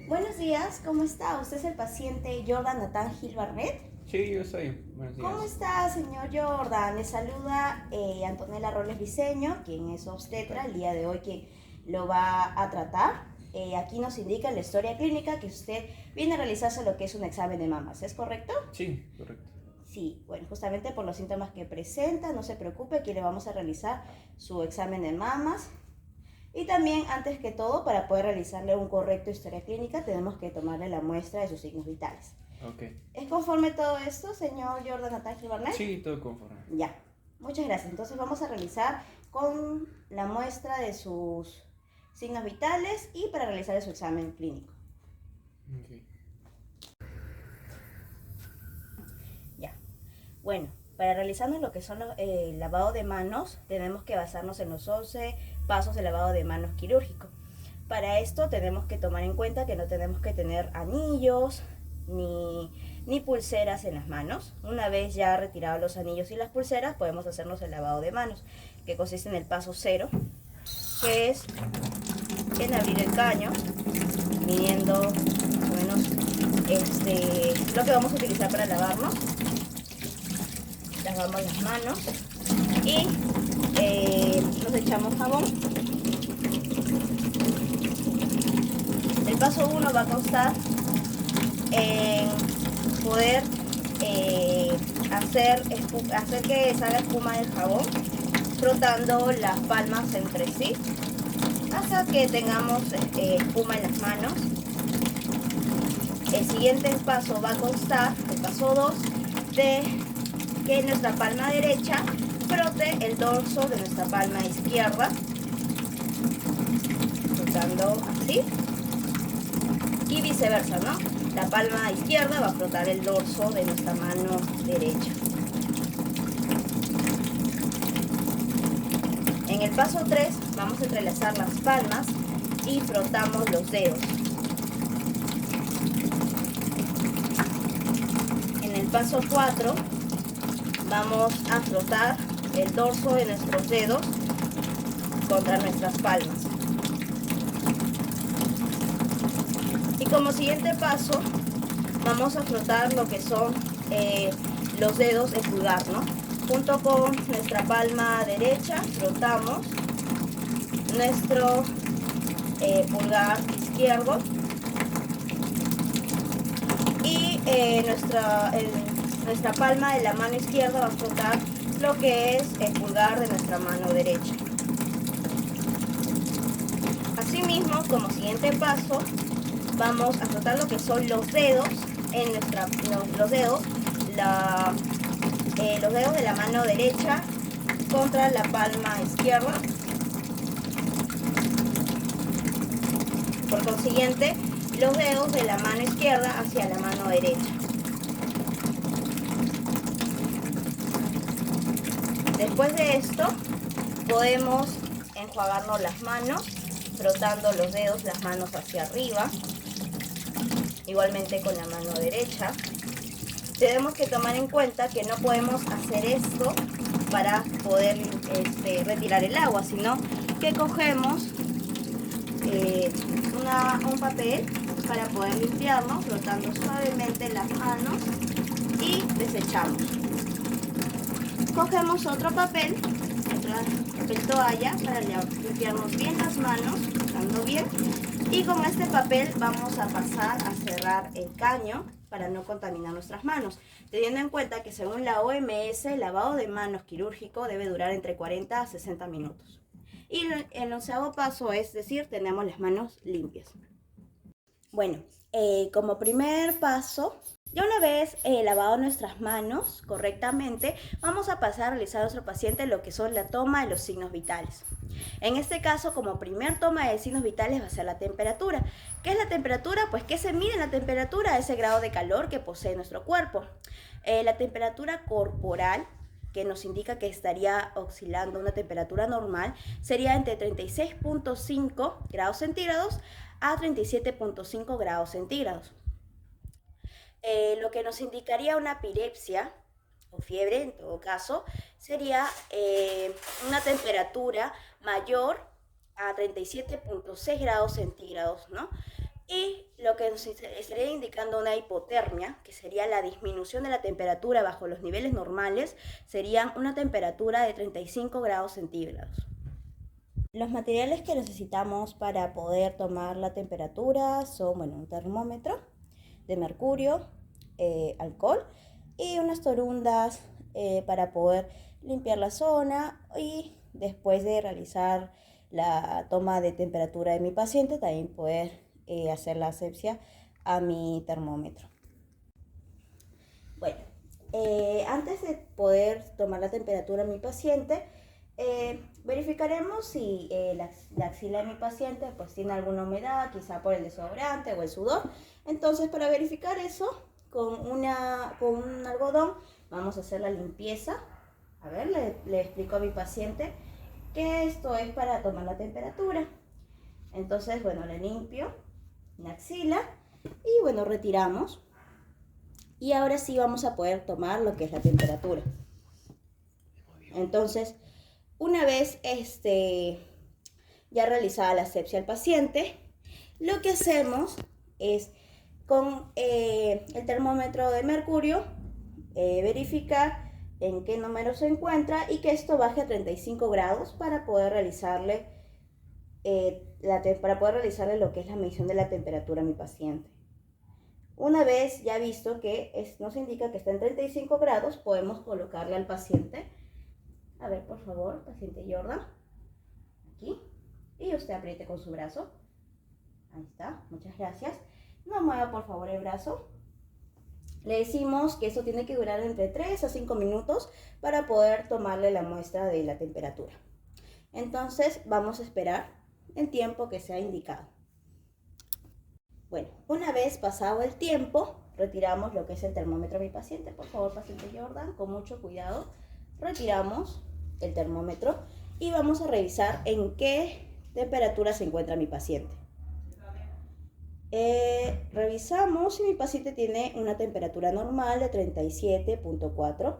Buenos días, ¿cómo está? ¿Usted es el paciente Jordan Nathan Gil Barnett? Sí, yo soy. Buenos ¿Cómo días. está, señor Jordan? Le saluda Antonella Robles Briceño, quien es ¿Qué obstetra, tal? el día de hoy quien lo va a tratar. Aquí nos indica en la historia clínica que usted viene a realizarse lo que es un examen de mamas, ¿es correcto? Sí, correcto. Sí, bueno, justamente por los síntomas que presenta, no se preocupe, que le vamos a realizar su examen de mamas. Y también, antes que todo, para poder realizarle un correcto historia clínica, tenemos que tomarle la muestra de sus signos vitales. Ok. ¿Es conforme todo esto, señor Jordan Nathan Barnett? Sí, todo conforme. Ya, muchas gracias. Entonces vamos a realizar con la muestra de sus signos vitales y para realizar su examen clínico. Ok. Ya, bueno, para realizarnos lo que son el lavado de manos, tenemos que basarnos en los 11 pasos de lavado de manos quirúrgico. Para esto tenemos que tomar en cuenta que no tenemos que tener anillos ni pulseras en las manos. Una vez ya retirados los anillos y las pulseras, podemos hacernos el lavado de manos, que consiste en el paso 0, que es en abrir el caño, midiendo más o menos lo que vamos a utilizar para lavarnos. Lavamos las manos y nos echamos jabón. El paso 1 va a constar en poder hacer que salga espuma del jabón, frotando las palmas entre sí hasta que tengamos espuma en las manos. El siguiente paso va a constar, el paso 2, de que nuestra palma derecha frote el dorso de nuestra palma izquierda, frotando así, y viceversa, ¿no? La palma izquierda va a frotar el dorso de nuestra mano derecha. En el paso 3 vamos a entrelazar las palmas y frotamos los dedos. En el paso 4 vamos a frotar el dorso de nuestros dedos contra nuestras palmas. Y como siguiente paso vamos a frotar lo que son los dedos del pulgar, ¿no? Junto con nuestra palma derecha frotamos nuestro pulgar izquierdo y nuestra palma de la mano izquierda va a frotar lo que es el pulgar de nuestra mano derecha. Asimismo, como siguiente paso, vamos a frotar lo que son los dedos los dedos de la mano derecha contra la palma izquierda. Por consiguiente, los dedos de la mano izquierda hacia la mano derecha. Después de esto, podemos enjuagarnos las manos, frotando los dedos, las manos hacia arriba, igualmente con la mano derecha. Tenemos que tomar en cuenta que no podemos hacer esto para poder retirar el agua, sino que cogemos un papel para poder limpiarnos, frotando suavemente las manos y desechamos. Cogemos otro papel toalla para limpiarnos bien las manos, frotando bien, y con este papel vamos a pasar a cerrar el caño para no contaminar nuestras manos, teniendo en cuenta que según la OMS, el lavado de manos quirúrgico debe durar entre 40 a 60 minutos. Y el 11º paso es decir, tenemos las manos limpias. Bueno, como primer paso, ya una vez lavado nuestras manos correctamente, vamos a pasar a realizar a nuestro paciente lo que son la toma de los signos vitales. En este caso, como primer toma de signos vitales va a ser la temperatura. ¿Qué es la temperatura? Pues ¿qué se mide en la temperatura? Ese grado de calor que posee nuestro cuerpo. La temperatura corporal, que nos indica que estaría oscilando una temperatura normal, sería entre 36.5 grados centígrados a 37.5 grados centígrados. Lo que nos indicaría una epilepsia o fiebre, en todo caso, sería una temperatura mayor a 37.6 grados centígrados, ¿no? Y lo que nos estaría indicando una hipotermia, que sería la disminución de la temperatura bajo los niveles normales, sería una temperatura de 35 grados centígrados. Los materiales que necesitamos para poder tomar la temperatura son, bueno, un termómetro de mercurio, alcohol y unas torundas para poder limpiar la zona, y después de realizar la toma de temperatura de mi paciente también poder hacer la asepsia a mi termómetro. Bueno, antes de poder tomar la temperatura a mi paciente, verificaremos si la axila de mi paciente pues tiene alguna humedad, quizá por el desodorante o el sudor. Entonces, para verificar eso, con un algodón vamos a hacer la limpieza. A ver, le explico a mi paciente que esto es para tomar la temperatura. Entonces, bueno, le limpio la axila y bueno, retiramos. Y ahora sí vamos a poder tomar lo que es la temperatura. Entonces, una vez ya realizada la asepsia al paciente, lo que hacemos es con el termómetro de mercurio verificar en qué número se encuentra y que esto baje a 35 grados para poder realizarle lo que es la medición de la temperatura a mi paciente. Una vez ya visto que nos indica que está en 35 grados, podemos colocarle al paciente. A ver, por favor, paciente Jordan. Aquí. Y usted apriete con su brazo. Ahí está, muchas gracias. No mueva por favor el brazo. Le decimos que eso tiene que durar entre 3 a 5 minutos para poder tomarle la muestra de la temperatura. Entonces vamos a esperar el tiempo que sea indicado. Bueno, una vez pasado el tiempo, retiramos lo que es el termómetro de mi paciente. Por favor, paciente Jordan, con mucho cuidado. Retiramos el termómetro y vamos a revisar en qué temperatura se encuentra mi paciente. Revisamos si mi paciente tiene una temperatura normal de 37.4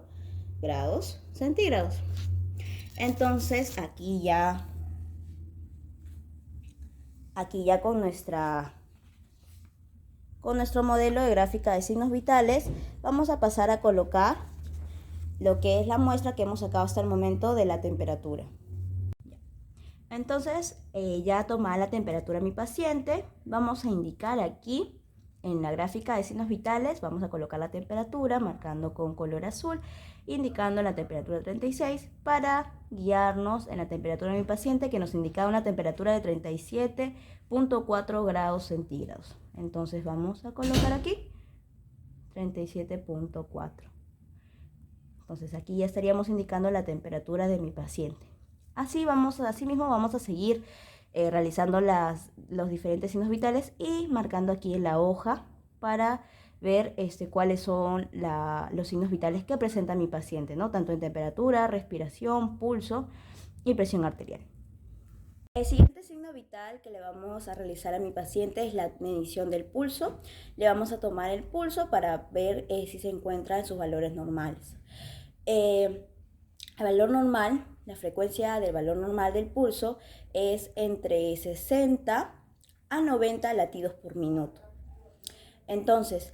grados centígrados. Entonces aquí ya con nuestro modelo de gráfica de signos vitales vamos a pasar a colocar lo que es la muestra que hemos sacado hasta el momento de la temperatura. Entonces, ya tomada la temperatura de mi paciente, vamos a indicar aquí en la gráfica de signos vitales, vamos a colocar la temperatura marcando con color azul, indicando la temperatura 36 para guiarnos en la temperatura de mi paciente, que nos indicaba una temperatura de 37.4 grados centígrados. Entonces vamos a colocar aquí 37.4. Entonces aquí ya estaríamos indicando la temperatura de mi paciente. Así mismo vamos a seguir realizando los diferentes signos vitales y marcando aquí en la hoja para ver cuáles son los signos vitales que presenta mi paciente, ¿no? Tanto en temperatura, respiración, pulso y presión arterial. El siguiente signo vital que le vamos a realizar a mi paciente es la medición del pulso. Le vamos a tomar el pulso para ver si se encuentra en sus valores normales. El valor normal, la frecuencia del valor normal del pulso es entre 60 a 90 latidos por minuto. Entonces,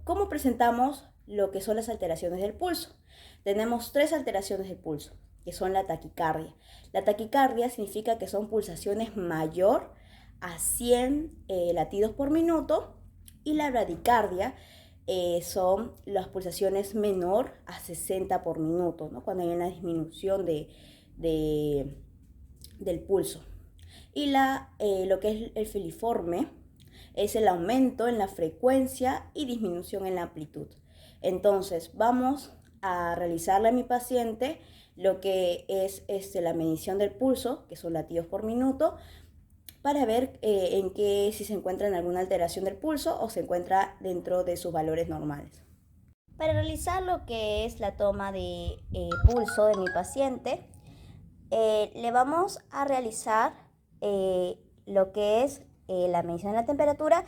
¿cómo presentamos lo que son las alteraciones del pulso? Tenemos 3 alteraciones del pulso, que son la taquicardia. La taquicardia significa que son pulsaciones mayor a 100 latidos por minuto, y la bradicardia son las pulsaciones menor a 60 por minuto, ¿no? Cuando hay una disminución del pulso. Y lo que es el filiforme es el aumento en la frecuencia y disminución en la amplitud. Entonces vamos a realizarle a mi paciente lo que es la medición del pulso, que son latidos por minuto, para ver si se encuentra en alguna alteración del pulso o se encuentra dentro de sus valores normales. Para realizar lo que es la toma de pulso de mi paciente, le vamos a realizar lo que es la medición de la temperatura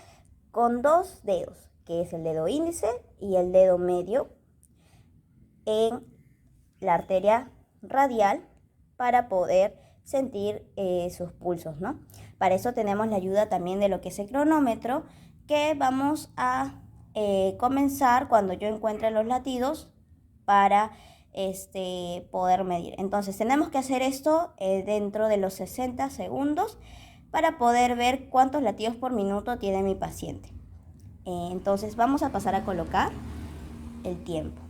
con 2 dedos, que es el dedo índice y el dedo medio, en la arteria radial, para poder sentir sus pulsos, ¿no? Para eso tenemos la ayuda también de lo que es el cronómetro, que vamos a comenzar cuando yo encuentre los latidos para poder medir. Entonces tenemos que hacer esto dentro de los 60 segundos para poder ver cuántos latidos por minuto tiene mi paciente. Entonces vamos a pasar a colocar el tiempo.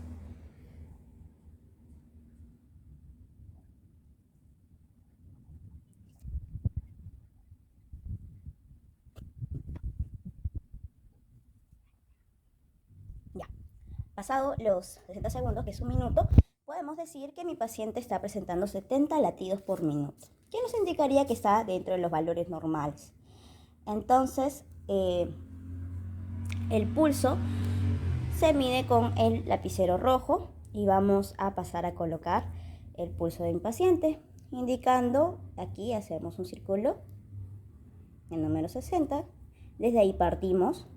Ya, pasado los 60 segundos, que es un minuto, podemos decir que mi paciente está presentando 70 latidos por minuto, que nos indicaría que está dentro de los valores normales. Entonces, el pulso se mide con el lapicero rojo y vamos a pasar a colocar el pulso de mi paciente, indicando, aquí hacemos un círculo, el número 60, desde ahí partimos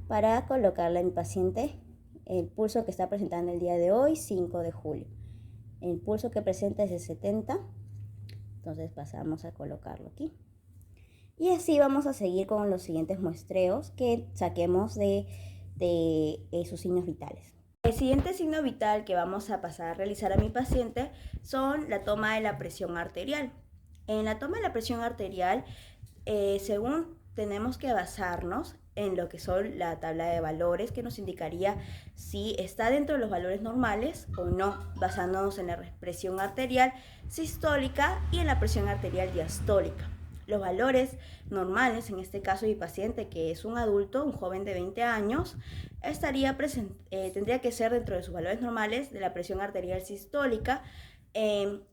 para colocarle a mi paciente el pulso que está presentando el día de hoy, 5 de julio. El pulso que presenta es de 70, entonces pasamos a colocarlo aquí. Y así vamos a seguir con los siguientes muestreos que saquemos de sus signos vitales. El siguiente signo vital que vamos a pasar a realizar a mi paciente son la toma de la presión arterial. En la toma de la presión arterial, según tenemos que basarnos en lo que son la tabla de valores, que nos indicaría si está dentro de los valores normales o no, basándonos en la presión arterial sistólica y en la presión arterial diastólica. Los valores normales, en este caso mi paciente, que es un adulto, un joven de 20 años, tendría que ser dentro de sus valores normales de la presión arterial sistólica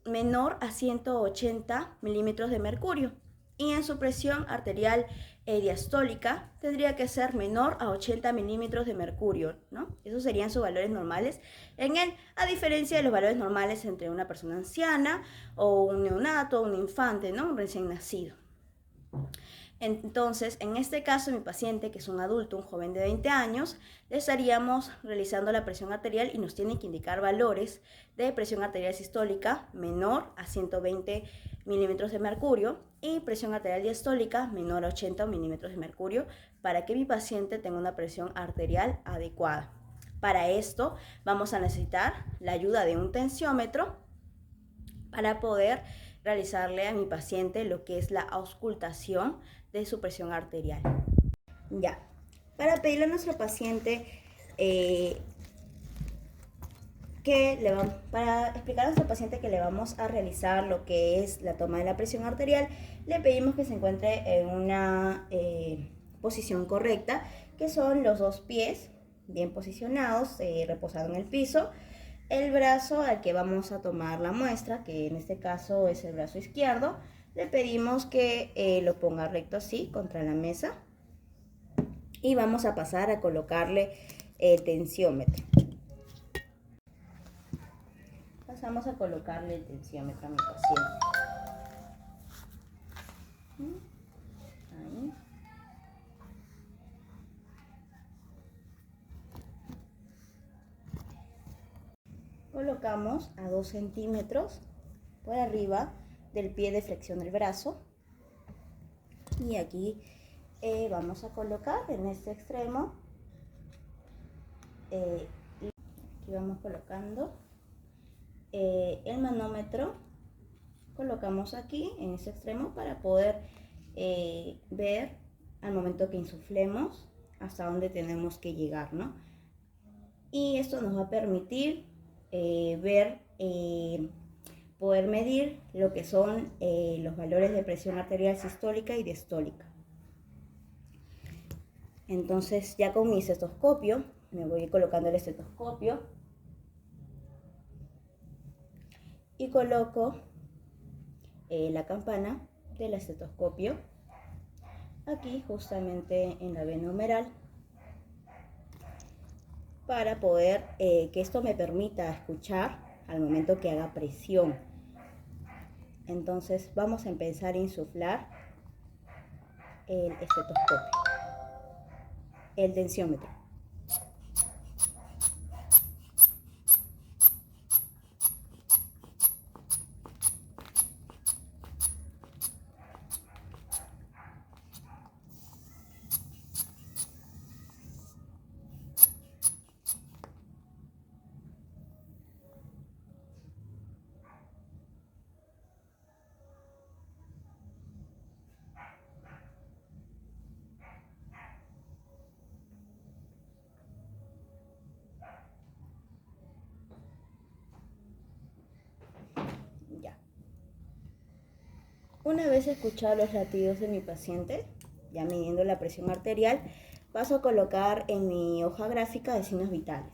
menor a 180 milímetros de mercurio. Y en su presión arterial diastólica tendría que ser menor a 80 milímetros de mercurio, ¿no? Esos serían sus valores normales en él, a diferencia de los valores normales entre una persona anciana o un neonato, un infante, ¿no? Un recién nacido. Entonces, en este caso, mi paciente, que es un adulto, un joven de 20 años, le estaríamos realizando la presión arterial y nos tiene que indicar valores de presión arterial sistólica menor a 120 milímetros de mercurio y presión arterial diastólica menor a 80 milímetros de mercurio para que mi paciente tenga una presión arterial adecuada. Para esto vamos a necesitar la ayuda de un tensiómetro para poder realizarle a mi paciente lo que es la auscultación de su presión arterial. Ya, para pedirle a nuestro paciente para explicar a nuestro paciente que le vamos a realizar lo que es la toma de la presión arterial, le pedimos que se encuentre en una posición correcta, que son los dos pies bien posicionados, reposado en el piso, el brazo al que vamos a tomar la muestra, que en este caso es el brazo izquierdo, le pedimos que lo ponga recto así contra la mesa y vamos a pasar a colocarle el tensiómetro. Pasamos a colocarle el tensiómetro a mi paciente. Ahí. Colocamos a 2 centímetros por arriba del pie de flexión del brazo y aquí vamos a colocar en este extremo, aquí vamos colocando el manómetro, colocamos aquí en este extremo para poder ver al momento que insuflemos hasta dónde tenemos que llegar, ¿no? Y esto nos va a permitir poder medir lo que son los valores de presión arterial sistólica y diastólica. Entonces, ya con mi estetoscopio, me voy colocando el estetoscopio y coloco la campana del estetoscopio aquí justamente en la vena humeral, para poder que esto me permita escuchar al momento que haga presión. Entonces vamos a empezar a insuflar el estetoscopio, el tensiómetro. Una vez escuchado los latidos de mi paciente, ya midiendo la presión arterial, paso a colocar en mi hoja gráfica de signos vitales.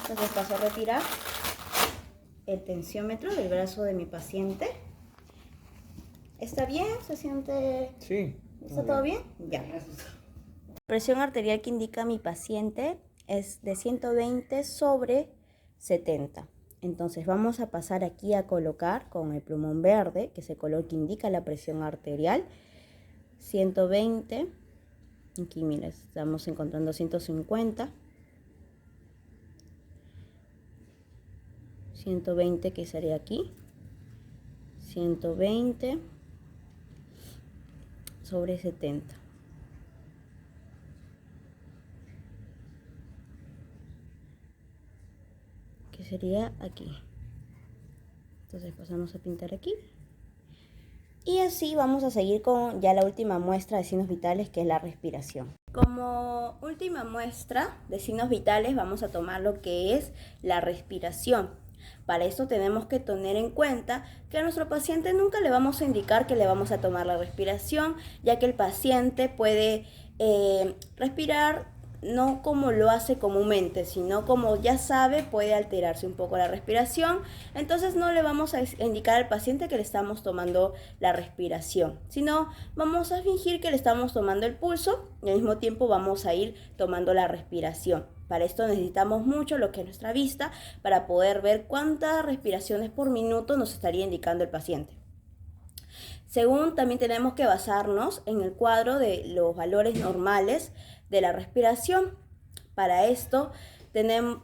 Entonces paso a retirar el tensiómetro del brazo de mi paciente. ¿Está bien? ¿Se siente? Sí. ¿Está todo bien? Ya. La presión arterial que indica mi paciente es de 120/70. Entonces vamos a pasar aquí a colocar con el plumón verde, que es el color que indica la presión arterial, 120. Aquí mira, estamos encontrando 150. 120 que sería aquí. 120/70. Que sería aquí. Entonces pasamos a pintar aquí. Y así vamos a seguir con ya la última muestra de signos vitales, que es la respiración. Como última muestra de signos vitales vamos a tomar lo que es la respiración. Para esto tenemos que tener en cuenta que a nuestro paciente nunca le vamos a indicar que le vamos a tomar la respiración, ya que el paciente puede respirar no como lo hace comúnmente, sino como ya sabe, puede alterarse un poco la respiración. Entonces no le vamos a indicar al paciente que le estamos tomando la respiración, sino vamos a fingir que le estamos tomando el pulso y al mismo tiempo vamos a ir tomando la respiración. Para esto necesitamos mucho lo que es nuestra vista para poder ver cuántas respiraciones por minuto nos estaría indicando el paciente. Según también tenemos que basarnos en el cuadro de los valores normales de la respiración. Para esto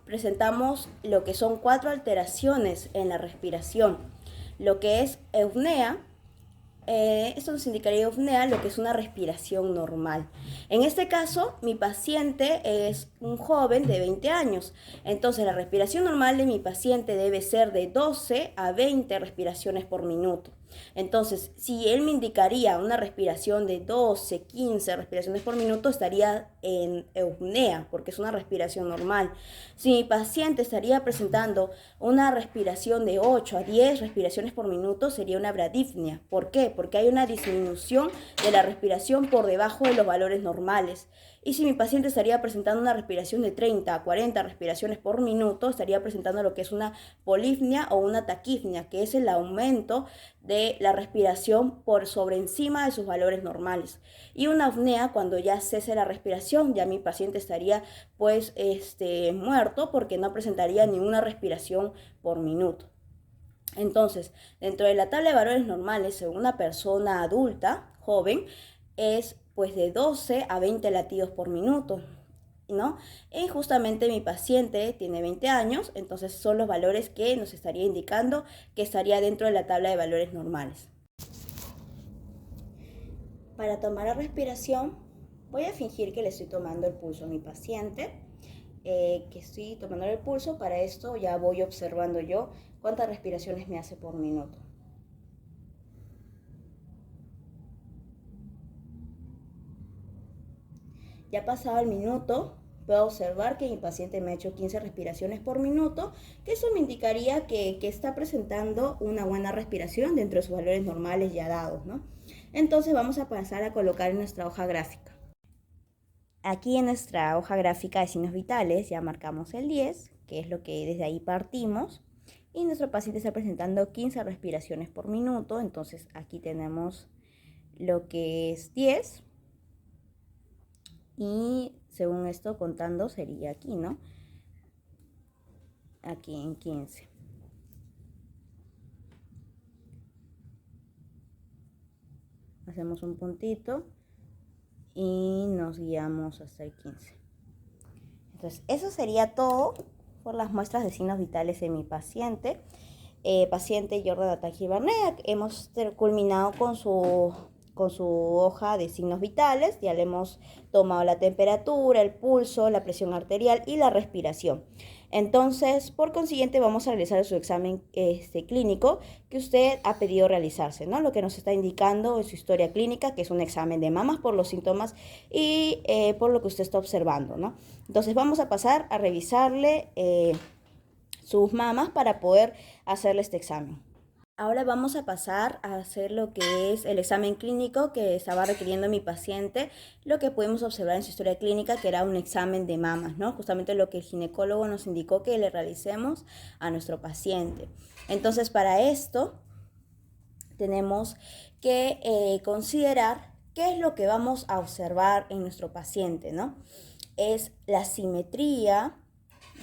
presentamos lo que son 4 alteraciones en la respiración. Lo que es eupnea, esto nos indicaría eupnea, lo que es una respiración normal. En este caso, mi paciente es un joven de 20 años. Entonces, la respiración normal de mi paciente debe ser de 12 a 20 respiraciones por minuto. Entonces, si él me indicaría una respiración de 12, 15 respiraciones por minuto, estaría en eupnea, porque es una respiración normal. Si mi paciente estaría presentando una respiración de 8 a 10 respiraciones por minuto, sería una bradipnea. ¿Por qué? Porque hay una disminución de la respiración por debajo de los valores normales. Y si mi paciente estaría presentando una respiración de 30 a 40 respiraciones por minuto, estaría presentando lo que es una polipnea o una taquipnea, que es el aumento de la respiración por sobre encima de sus valores normales. Y una apnea, cuando ya cese la respiración, ya mi paciente estaría pues muerto, porque no presentaría ninguna respiración por minuto. Entonces, dentro de la tabla de valores normales, según una persona adulta, joven, es pues de 12 a 20 latidos por minuto, ¿no? Y justamente mi paciente tiene 20 años, entonces son los valores que nos estaría indicando que estaría dentro de la tabla de valores normales. Para tomar la respiración, voy a fingir que le estoy tomando el pulso a mi paciente, que estoy tomando el pulso. Para esto ya voy observando yo cuántas respiraciones me hace por minuto. Ya pasado el minuto, puedo observar que mi paciente me ha hecho 15 respiraciones por minuto, que eso me indicaría que está presentando una buena respiración dentro de sus valores normales ya dados, ¿no? Entonces vamos a pasar a colocar en nuestra hoja gráfica. Aquí en nuestra hoja gráfica de signos vitales ya marcamos el 10, que es lo que desde ahí partimos, y nuestro paciente está presentando 15 respiraciones por minuto. Entonces aquí tenemos lo que es 10. Y según esto contando sería aquí, ¿no? Aquí en 15. Hacemos un puntito y nos guiamos hasta el 15. Entonces, eso sería todo por las muestras de signos vitales de mi paciente. Paciente Jordan Ataji Barnea. Hemos culminado con su hoja de signos vitales. Ya le hemos tomado la temperatura, el pulso, la presión arterial y la respiración. Entonces, por consiguiente, vamos a realizar su examen clínico que usted ha pedido realizarse, ¿no? Lo que nos está indicando es su historia clínica, que es un examen de mamas por los síntomas y por lo que usted está observando, ¿no? Entonces, vamos a pasar a revisarle sus mamas para poder hacerle este examen. Ahora vamos a pasar a hacer lo que es el examen clínico que estaba requiriendo mi paciente, lo que pudimos observar en su historia clínica, que era un examen de mamas, ¿no? Justamente lo que el ginecólogo nos indicó que le realicemos a nuestro paciente. Entonces, para esto tenemos que considerar qué es lo que vamos a observar en nuestro paciente, ¿no? Es la simetría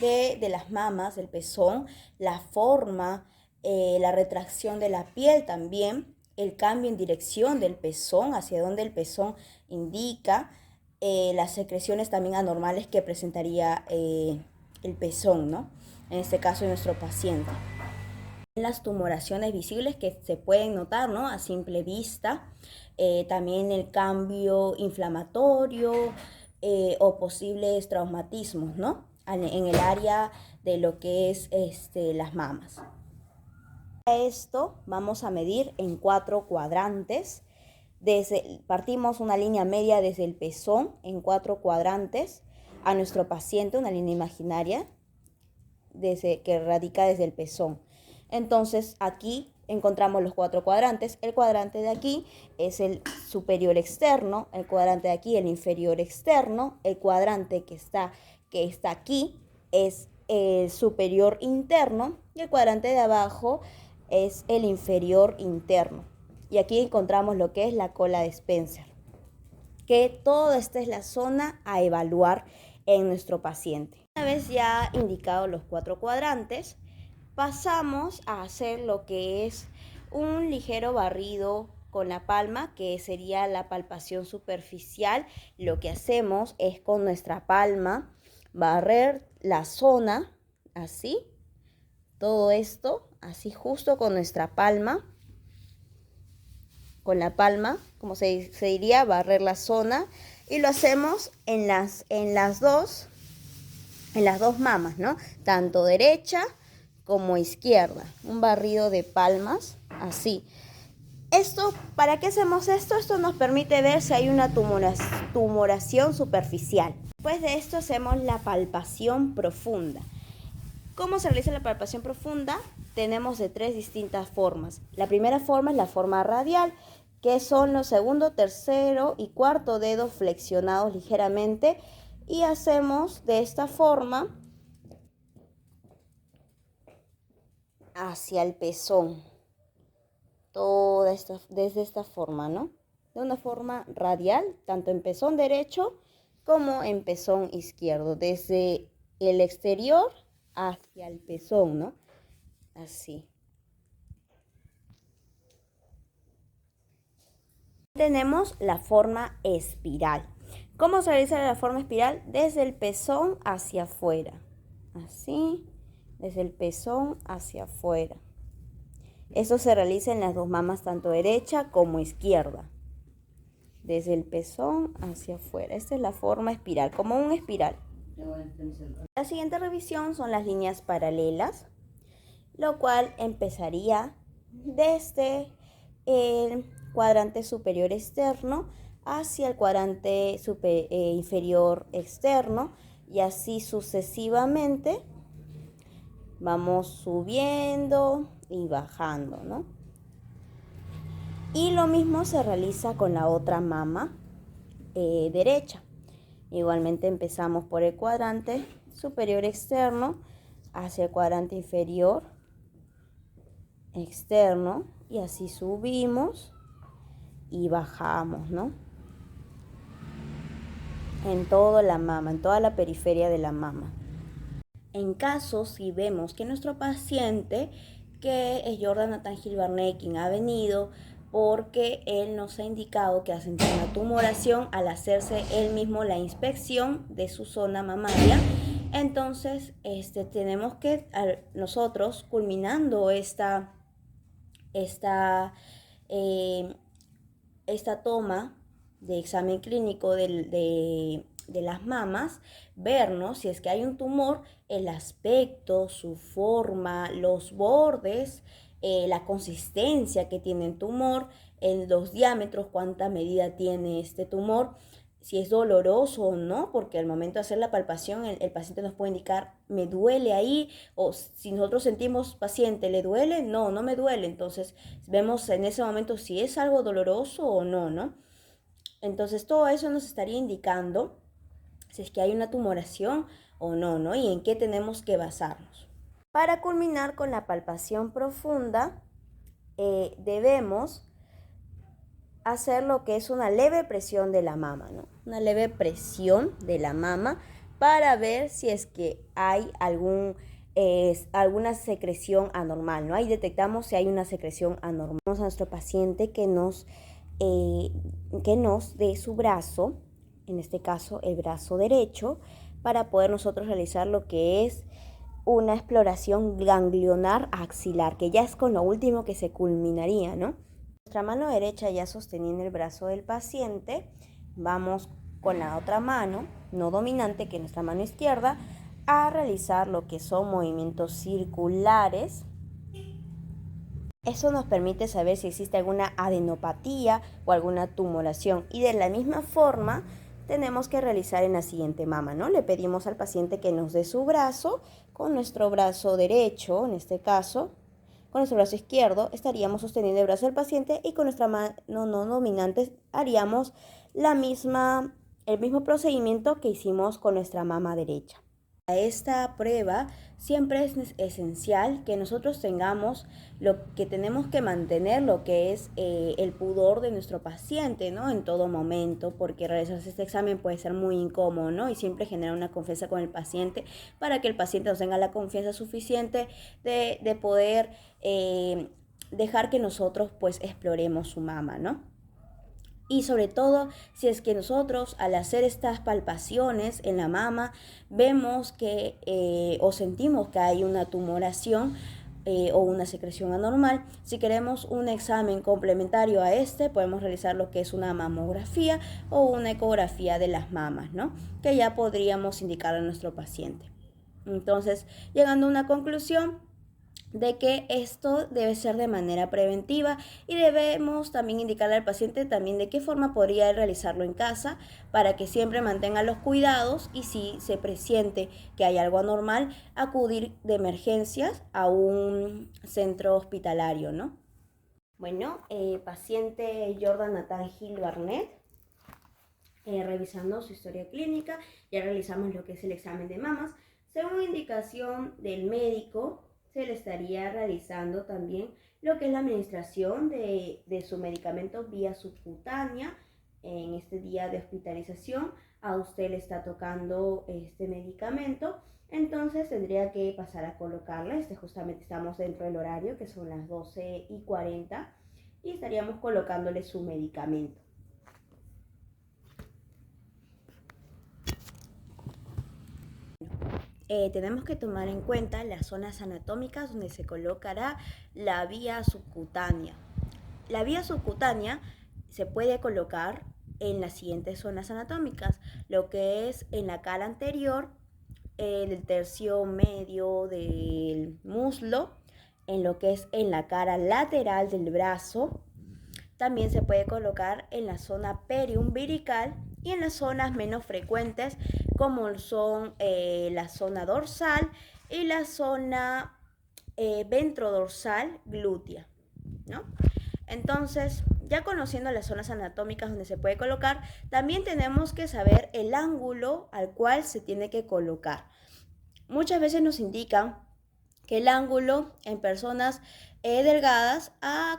de las mamas, del pezón, la forma, la retracción de la piel también, el cambio en dirección del pezón, hacia donde el pezón indica, las secreciones también anormales que presentaría el pezón, ¿no? En este caso, en nuestro paciente. Las tumoraciones visibles que se pueden notar, ¿no? A simple vista, también el cambio inflamatorio o posibles traumatismos, ¿no? En el área de lo que es las mamas. Para esto vamos a medir en 4 cuadrantes. Partimos una línea media desde el pezón en 4 cuadrantes a nuestro paciente, una línea imaginaria que radica desde el pezón. Entonces aquí encontramos los 4 cuadrantes. El cuadrante de aquí es el superior externo, el cuadrante de aquí el inferior externo, el cuadrante que está aquí es el superior interno y el cuadrante de abajo es el inferior interno. Y aquí encontramos lo que es la cola de Spencer, que toda esta es la zona a evaluar en nuestro paciente. Una vez ya indicados los 4 cuadrantes, pasamos a hacer lo que es un ligero barrido con la palma, que sería la palpación superficial. Lo que hacemos es con nuestra palma barrer la zona, así, todo esto, así justo con nuestra palma, con la palma, como se diría, barrer la zona, y lo hacemos en las dos mamas, ¿no? Tanto derecha como izquierda, un barrido de palmas, así. ¿Para qué hacemos esto? Esto nos permite ver si hay una tumoración superficial. Después de esto hacemos la palpación profunda. ¿Cómo se realiza la palpación profunda? Tenemos de 3 distintas formas. La primera forma es la forma radial, que son los segundo, tercero y cuarto dedos flexionados ligeramente, y hacemos de esta forma hacia el pezón. Desde esta forma, ¿no? De una forma radial, tanto en pezón derecho como en pezón izquierdo, desde el exterior hacia el pezón, ¿no? Así. Tenemos la forma espiral. ¿Cómo se realiza la forma espiral? Desde el pezón hacia afuera. Así, desde el pezón hacia afuera. Esto se realiza en las dos mamas, tanto derecha como izquierda. Desde el pezón hacia afuera. Esta es la forma espiral, como un espiral. La siguiente revisión son las líneas paralelas, lo cual empezaría desde el cuadrante superior externo hacia el cuadrante inferior externo, y así sucesivamente vamos subiendo y bajando, ¿no? Y lo mismo se realiza con la otra mama derecha. Igualmente empezamos por el cuadrante superior externo hacia el cuadrante inferior externo, y así subimos y bajamos, ¿no? En toda la mama, en toda la periferia de la mama. En caso, si vemos que nuestro paciente, que es Jordan Natangil Barnett, quien ha venido porque él nos ha indicado que hace una tumoración al hacerse él mismo la inspección de su zona mamaria, entonces tenemos que nosotros, culminando esta toma de examen clínico de las mamas, vernos si es que hay un tumor, el aspecto, su forma, los bordes, la consistencia que tiene el tumor, en los diámetros, cuánta medida tiene este tumor, si es doloroso o no, porque al momento de hacer la palpación el paciente nos puede indicar, me duele ahí, o si nosotros sentimos, paciente, ¿le duele? No, no me duele. Entonces vemos en ese momento si es algo doloroso o no, ¿no? Entonces todo eso nos estaría indicando si es que hay una tumoración o no, ¿no? Y en qué tenemos que basarnos. Para culminar con la palpación profunda, debemos hacer lo que es una leve presión de la mama, ¿no? Una leve presión de la mama para ver si es que hay alguna secreción anormal, ¿no? Ahí detectamos si hay una secreción anormal. Vamos a nuestro paciente que nos dé su brazo, en este caso el brazo derecho, para poder nosotros realizar lo que es una exploración ganglionar axilar, que ya es con lo último que se culminaría, ¿no? Nuestra mano derecha ya sosteniendo el brazo del paciente, vamos con la otra mano, no dominante, que es nuestra mano izquierda, a realizar lo que son movimientos circulares. Eso nos permite saber si existe alguna adenopatía o alguna tumoración. Y de la misma forma tenemos que realizar en la siguiente mama, ¿no? Le pedimos al paciente que nos dé su brazo, con nuestro brazo derecho, en este caso, con nuestro brazo izquierdo estaríamos sosteniendo el brazo del paciente y con nuestra mano no dominante haríamos el mismo procedimiento que hicimos con nuestra mama derecha. A esta prueba siempre es esencial que nosotros tengamos lo que tenemos que mantener, lo que es el pudor de nuestro paciente, ¿no? En todo momento, porque realizarse este examen puede ser muy incómodo, ¿no? Y siempre genera una confianza con el paciente para que el paciente nos tenga la confianza suficiente de poder dejar que nosotros pues exploremos su mama, ¿no? Y sobre todo, si es que nosotros al hacer estas palpaciones en la mama vemos que o sentimos que hay una tumoración o una secreción anormal, si queremos un examen complementario a este, podemos realizar lo que es una mamografía o una ecografía de las mamas, ¿no? Que ya podríamos indicar a nuestro paciente. Entonces, llegando a una conclusión de que esto debe ser de manera preventiva y debemos también indicarle al paciente también de qué forma podría realizarlo en casa para que siempre mantenga los cuidados y si se presiente que hay algo anormal, acudir de emergencias a un centro hospitalario, ¿no? Bueno, paciente Jordan Nathan Gil Barnett, revisando su historia clínica, ya realizamos lo que es el examen de mamas. Según indicación del médico, se le estaría realizando también lo que es la administración de su medicamento vía subcutánea. En este día de hospitalización a usted le está tocando este medicamento, entonces tendría que pasar a colocarle, justamente estamos dentro del horario que son las 12:40 y estaríamos colocándole su medicamento. Tenemos que tomar en cuenta las zonas anatómicas donde se colocará la vía subcutánea. La vía subcutánea se puede colocar en las siguientes zonas anatómicas, lo que es en la cara anterior, en el tercio medio del muslo, en lo que es en la cara lateral del brazo. También se puede colocar en la zona periumbilical y en las zonas menos frecuentes como son la zona dorsal y la zona ventrodorsal glútea, ¿no? Entonces, ya conociendo las zonas anatómicas donde se puede colocar, también tenemos que saber el ángulo al cual se tiene que colocar. Muchas veces nos indican que el ángulo en personas delgadas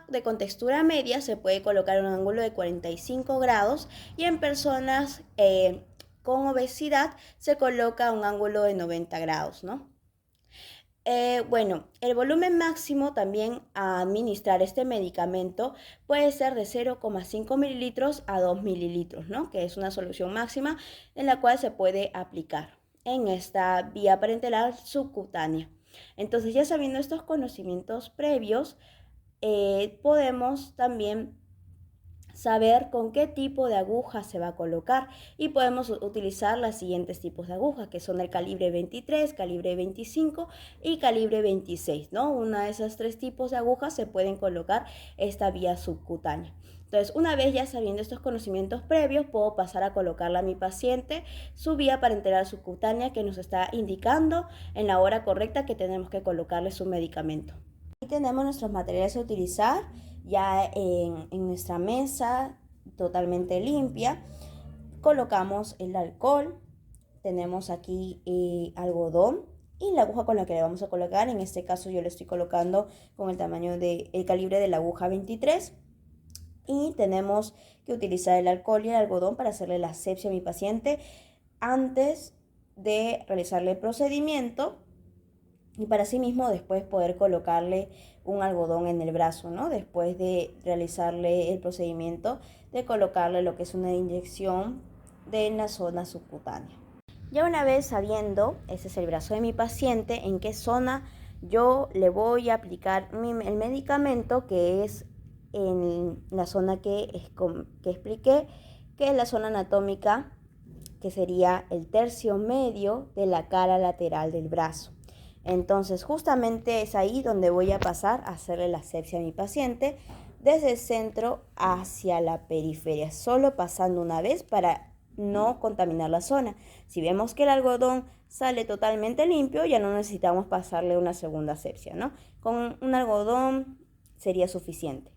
de contextura media se puede colocar un ángulo de 45 grados y en personas con obesidad se coloca un ángulo de 90 grados, ¿no? Bueno, el volumen máximo también a administrar este medicamento puede ser de 0,5 mililitros a 2 mililitros, ¿no? Que es una solución máxima en la cual se puede aplicar en esta vía parenteral subcutánea. Entonces, ya sabiendo estos conocimientos previos, podemos también saber con qué tipo de aguja se va a colocar y podemos utilizar los siguientes tipos de agujas, que son el calibre 23, calibre 25 y calibre 26, ¿no? Una de esos tres tipos de agujas se pueden colocar esta vía subcutánea. Entonces, una vez ya sabiendo estos conocimientos previos, puedo pasar a colocarle a mi paciente su vía parenteral subcutánea que nos está indicando en la hora correcta que tenemos que colocarle su medicamento. Aquí tenemos nuestros materiales a utilizar ya en nuestra mesa totalmente limpia. Colocamos el alcohol, tenemos aquí algodón y la aguja con la que le vamos a colocar. En este caso yo le estoy colocando con el calibre de la aguja 23. Y tenemos que utilizar el alcohol y el algodón para hacerle la asepsia a mi paciente antes de realizarle el procedimiento y para sí mismo después poder colocarle un algodón en el brazo, ¿no? Después de realizarle el procedimiento de colocarle lo que es una inyección en la zona subcutánea. Ya una vez sabiendo, ese es el brazo de mi paciente, en qué zona yo le voy a aplicar el medicamento, que es en la zona que expliqué, que es la zona anatómica, que sería el tercio medio de la cara lateral del brazo. Entonces, justamente es ahí donde voy a pasar a hacerle la asepsia a mi paciente, desde el centro hacia la periferia, solo pasando una vez para no contaminar la zona. Si vemos que el algodón sale totalmente limpio, ya no necesitamos pasarle una segunda asepsia, ¿no? Con un algodón sería suficiente.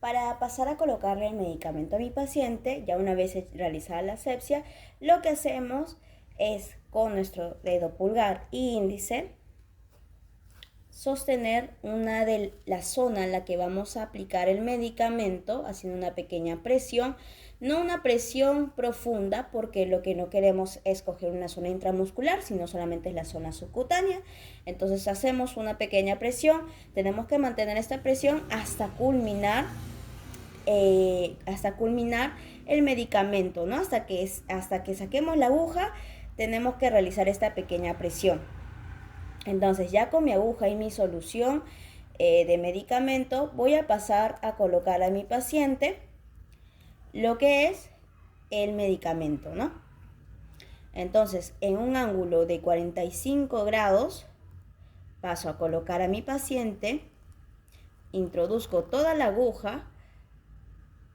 Para pasar a colocarle el medicamento a mi paciente, ya una vez realizada la asepsia, lo que hacemos es con nuestro dedo pulgar e índice sostener una de la zona en la que vamos a aplicar el medicamento, haciendo una pequeña presión, no una presión profunda, porque lo que no queremos es coger una zona intramuscular, sino solamente es la zona subcutánea. Entonces hacemos una pequeña presión, tenemos que mantener esta presión hasta culminar el medicamento, ¿no? Hasta que saquemos la aguja, tenemos que realizar esta pequeña presión. Entonces, ya con mi aguja y mi solución de medicamento, voy a pasar a colocar a mi paciente lo que es el medicamento, ¿no? Entonces, en un ángulo de 45 grados, paso a colocar a mi paciente, introduzco toda la aguja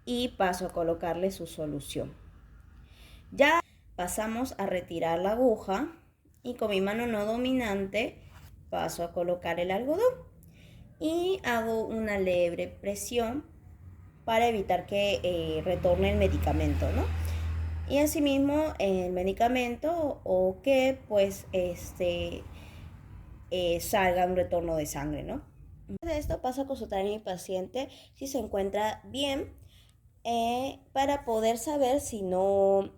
y paso a colocarle su solución. Ya pasamos a retirar la aguja y con mi mano no dominante paso a colocar el algodón y hago una leve presión para evitar que retorne el medicamento, ¿no? Y asimismo el medicamento o que pues salga un retorno de sangre, ¿no? De esto paso a consultar a mi paciente si se encuentra bien para poder saber si no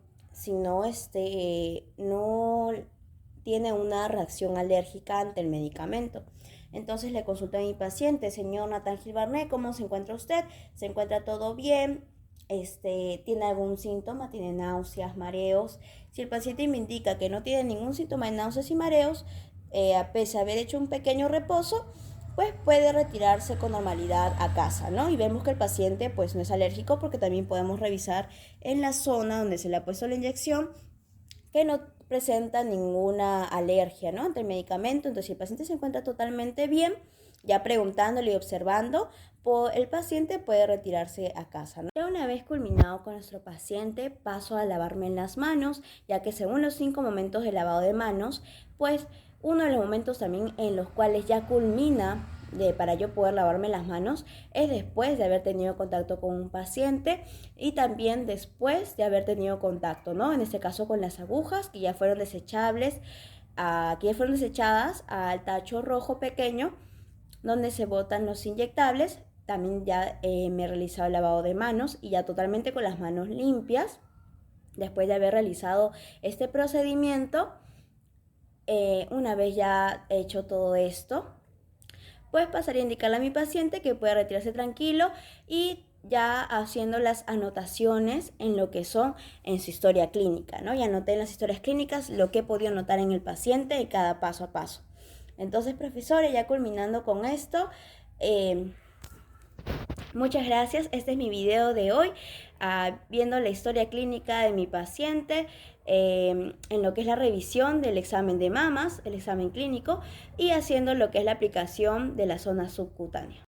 tiene una reacción alérgica ante el medicamento. Entonces le consulto a mi paciente: señor Nathan Gil Barnet, ¿cómo se encuentra usted? ¿Se encuentra todo bien? ¿Tiene algún síntoma? ¿Tiene náuseas, mareos? Si el paciente me indica que no tiene ningún síntoma de náuseas y mareos, a pesar de haber hecho un pequeño reposo, pues puede retirarse con normalidad a casa, ¿no? Y vemos que el paciente pues no es alérgico, porque también podemos revisar en la zona donde se le ha puesto la inyección que no presenta ninguna alergia, ¿no?, ante el medicamento. Entonces, si el paciente se encuentra totalmente bien, ya preguntándole y observando, el paciente puede retirarse a casa, ¿no? Ya una vez culminado con nuestro paciente, paso a lavarme las manos, ya que según los 5 momentos de lavado de manos, pues uno de los momentos también en los cuales ya culmina para yo poder lavarme las manos es después de haber tenido contacto con un paciente y también después de haber tenido contacto, ¿no?, en este caso con las agujas que ya fueron desechadas al tacho rojo pequeño donde se botan los inyectables. También ya me he realizado el lavado de manos y ya totalmente con las manos limpias. Después de haber realizado este procedimiento, una vez ya hecho todo esto, pues pasaré a indicarle a mi paciente que puede retirarse tranquilo y ya haciendo las anotaciones en lo que son en su historia clínica, ¿no? Ya anoté en las historias clínicas lo que he podido notar en el paciente de cada paso a paso. Entonces, profesores, ya culminando con esto, muchas gracias. Este es mi video de hoy, viendo la historia clínica de mi paciente, en lo que es la revisión del examen de mamas, el examen clínico, y haciendo lo que es la aplicación de la zona subcutánea.